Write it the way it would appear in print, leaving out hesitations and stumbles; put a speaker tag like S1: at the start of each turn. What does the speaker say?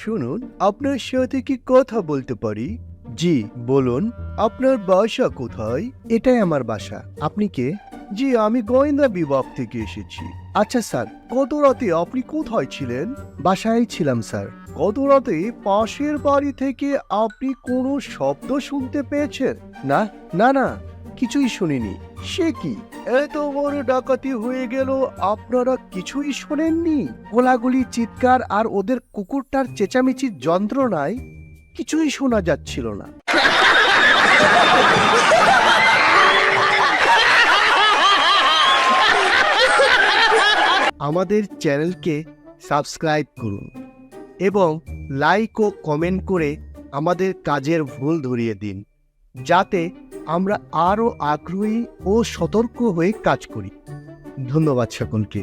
S1: শুনুন, আপনার সাথে কি কথা বলতে পারি? জি, বলুন, আপনার বাসা কোথায়?
S2: এটাই আমার বাসা। আপনি কে?
S1: জি, আমি গোয়েন্দা বিভাগ থেকে এসেছি।
S2: আচ্ছা স্যার,
S1: গত রাতে আপনি কোথায় ছিলেন?
S2: বাসায় ছিলাম স্যার।
S1: গত রাতে পাশের বাড়ি থেকে আপনি কোনো শব্দ শুনতে পেয়েছেন?
S2: না না না, কিছুই শুনিনি।
S1: সে কি, এত বড় ডাকাতি হয়ে গেল, আপনারা কিছুই শোনেননি?
S2: গোলাগুলি, চিৎকার আর ওদের কুকুরটার চেঁচামেচির যন্ত্রণায় কিছুই শোনা যাচ্ছিল না। আমাদের চ্যানেলকে সাবস্ক্রাইব করুন এবং লাইক ও কমেন্ট করে আমাদের কাজের ভুল ধরিয়ে দিন, যাতে আমরা আরও আগ্রহী ও সতর্ক হয়ে কাজ করি। ধন্যবাদ সকলকে।